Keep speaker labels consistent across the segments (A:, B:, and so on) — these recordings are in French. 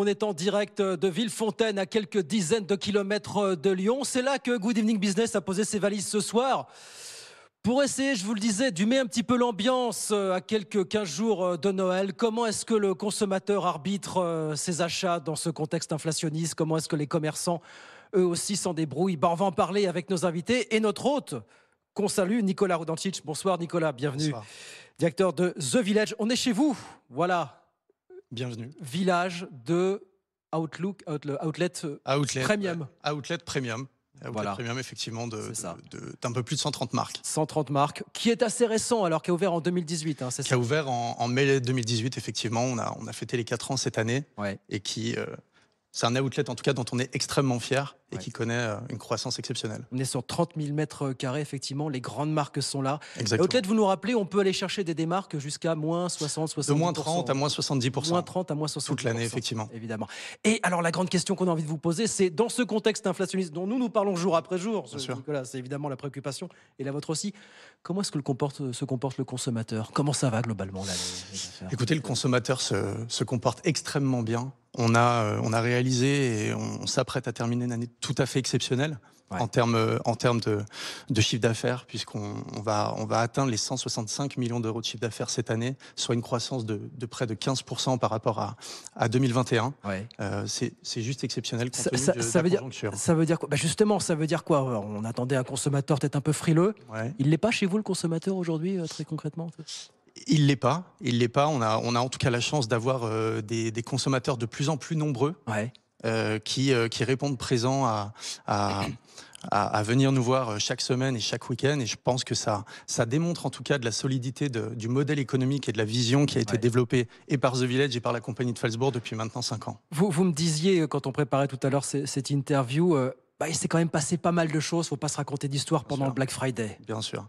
A: On est en direct de Villefontaine, à quelques dizaines de kilomètres de Lyon. C'est là que Good Evening Business a posé ses valises ce soir. Pour essayer, je vous le disais, d'humer un petit peu l'ambiance à quelques 15 jours de Noël. Comment est-ce que le consommateur arbitre ses achats dans ce contexte inflationniste? Comment est-ce que les commerçants, eux aussi, s'en débrouillent? On va en parler avec nos invités et notre hôte qu'on salue, Nicolas Rudancic. Bonsoir Nicolas, bienvenue.
B: Bonsoir.
A: Directeur de The Village. On est chez vous, voilà.
B: Bienvenue.
A: Village de Outlet Premium.
B: Outlet Premium. Outlet Premium, effectivement, d'un peu plus de 130 marques.
A: 130 marques, qui est assez récent, alors qui a ouvert en 2018. Hein,
B: qui a ouvert en mai 2018, effectivement. On a fêté les 4 ans cette année.
A: Ouais.
B: Et qui... c'est un outlet, en tout cas, dont on est extrêmement fier et qui connaît une croissance exceptionnelle.
A: On est sur 30 000 mètres carrés, effectivement. Les grandes marques sont là.
B: Exactement.
A: Outlet, vous nous rappelez, on peut aller chercher des marques jusqu'à moins 60, 70%.
B: De moins 30 à moins 70%.
A: Moins 30 à moins 70%.
B: Toute l'année, effectivement.
A: Évidemment. Et alors, la grande question qu'on a envie de vous poser, c'est dans ce contexte inflationniste dont nous parlons jour après jour, Nicolas, c'est évidemment la préoccupation, et la vôtre aussi, comment est-ce que se comporte le consommateur? Comment ça va globalement là, les affaires?
B: Écoutez, le consommateur se comporte extrêmement bien. On a réalisé et on s'apprête à terminer une année tout à fait exceptionnelle en termes de chiffre d'affaires, puisqu'on va atteindre les 165 millions d'euros de chiffre d'affaires cette année, soit une croissance de près de 15% par rapport à 2021. Ouais. C'est juste exceptionnel compte tenu de la conjoncture.
A: Ça veut dire quoi? Justement, ça veut dire quoi? On attendait un consommateur peut-être un peu frileux. Ouais. Il ne l'est pas chez vous, le consommateur, aujourd'hui, très concrètement?
B: Il l'est pas. On a en tout cas la chance d'avoir des consommateurs de plus en plus nombreux qui répondent présents à venir nous voir chaque semaine et chaque week-end. Et je pense que ça démontre en tout cas de la solidité du modèle économique et de la vision qui a été développée et par The Village et par la compagnie de Pfalzbourg depuis maintenant 5 ans.
A: Vous me disiez, quand on préparait tout à l'heure cette interview, il s'est quand même passé pas mal de choses. Il ne faut pas se raconter d'histoire pendant le Black Friday.
B: Bien sûr.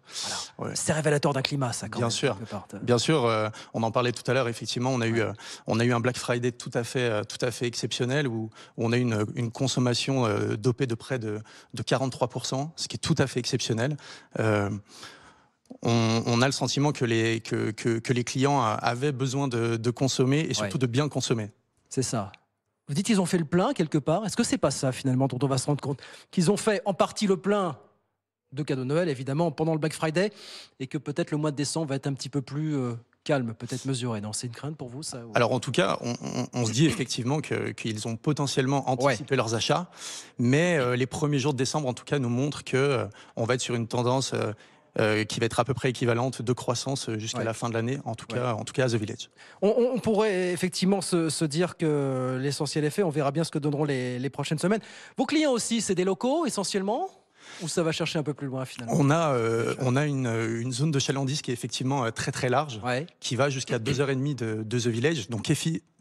A: Voilà. Ouais. C'est révélateur d'un climat, ça, quand
B: Bien
A: même.
B: Sûr. Bien sûr. On en parlait tout à l'heure. Effectivement, on a eu un Black Friday tout à fait exceptionnel où on a eu une consommation dopée de près de 43%, ce qui est tout à fait exceptionnel. On a le sentiment que les clients avaient besoin de consommer et surtout de bien consommer.
A: C'est ça. Vous dites qu'ils ont fait le plein quelque part. Est-ce que c'est pas ça finalement dont on va se rendre compte? Qu'ils ont fait en partie le plein de cadeaux de Noël, évidemment, pendant le Black Friday, et que peut-être le mois de décembre va être un petit peu plus calme, peut-être mesuré. Non, c'est une crainte pour vous, ça?
B: Alors en tout cas, on se dit effectivement qu'ils ont potentiellement anticipé leurs achats, mais les premiers jours de décembre, en tout cas, nous montrent qu'on va être sur une tendance qui va être à peu près équivalente de croissance jusqu'à la fin de l'année, en tout cas à The Village.
A: On pourrait effectivement se dire que l'essentiel est fait. On verra bien ce que donneront les prochaines semaines. Vos clients aussi, c'est des locaux essentiellement, ou ça va chercher un peu plus loin finalement?
B: On a une zone de chalandise qui est effectivement très très large, qui va jusqu'à 2h30 de The Village. Donc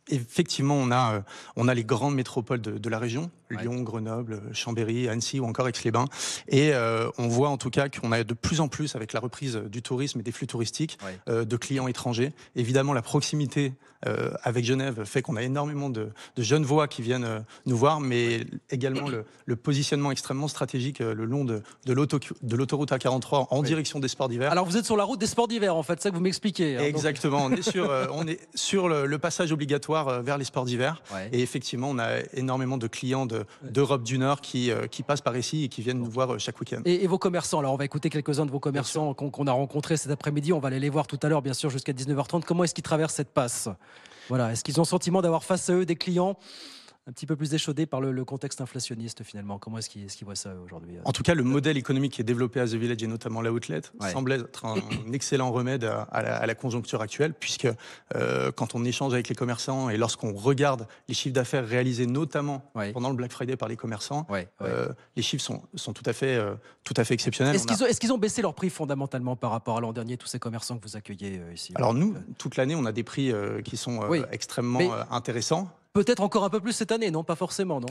B: effectivement, on a les grandes métropoles de la région, Lyon, Grenoble, Chambéry, Annecy ou encore Aix-les-Bains. Et on voit en tout cas qu'on a de plus en plus, avec la reprise du tourisme et des flux touristiques, de clients étrangers. Évidemment, la proximité avec Genève fait qu'on a énormément de jeunes voix qui viennent nous voir, mais également le positionnement extrêmement stratégique le long de l'autoroute A43 en direction des sports d'hiver.
A: Alors vous êtes sur la route des sports d'hiver, en fait, c'est ça que vous m'expliquez.
B: Exactement, on est sur le passage obligatoire vers les sports d'hiver. Et effectivement, on a énormément de clients d'Europe du Nord qui passent par ici et qui viennent nous voir chaque week-end.
A: Et vos commerçants, alors on va écouter quelques-uns de vos commerçants qu'on a rencontrés cet après-midi. On va aller les voir tout à l'heure, bien sûr, jusqu'à 19h30. Comment est-ce qu'ils traversent cette passe? Voilà. Est-ce qu'ils ont le sentiment d'avoir face à eux des clients un petit peu plus échaudés par le contexte inflationniste finalement? Comment est-ce qu'ils voient ça aujourd'hui?
B: En tout cas, le modèle économique qui est développé à The Village et notamment l'outlet semble être un excellent remède à la conjoncture actuelle, puisque quand on échange avec les commerçants et lorsqu'on regarde les chiffres d'affaires réalisés notamment pendant le Black Friday par les commerçants, les chiffres sont tout à fait exceptionnels.
A: Est-ce qu'ils ont baissé leur prix fondamentalement par rapport à l'an dernier, tous ces commerçants que vous accueillez ici?
B: Alors nous, toute l'année, on a des prix qui sont extrêmement intéressants.
A: Peut-être encore un peu plus cette année, non? Pas forcément, non?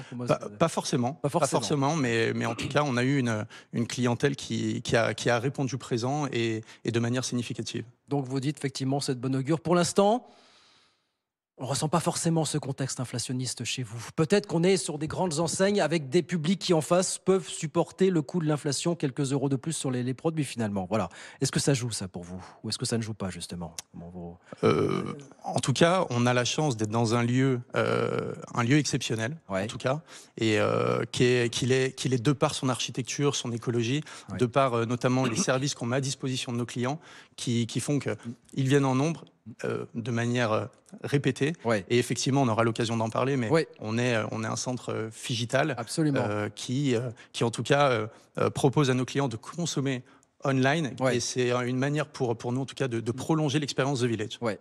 B: Pas forcément, mais en tout cas, on a eu une clientèle qui a répondu présent et de manière significative.
A: Donc vous dites effectivement, c'est de bon augure. Pour l'instant, On ne ressent pas forcément ce contexte inflationniste chez vous. Peut-être qu'on est sur des grandes enseignes avec des publics qui en face peuvent supporter le coût de l'inflation, quelques euros de plus sur les produits finalement. Voilà. Est-ce que ça joue ça pour vous ou est-ce que ça ne joue pas justement?
B: En tout cas, on a la chance d'être dans un lieu exceptionnel, en tout cas, et qu'il est de par son architecture, son écologie, de par notamment les services qu'on met à disposition de nos clients, qui font qu'ils viennent en nombre de manière répétée. Et effectivement, on aura l'occasion d'en parler, mais on est un centre Phygital qui en tout cas propose à nos clients de consommer online, et c'est une manière pour nous en tout cas de prolonger l'expérience The Village.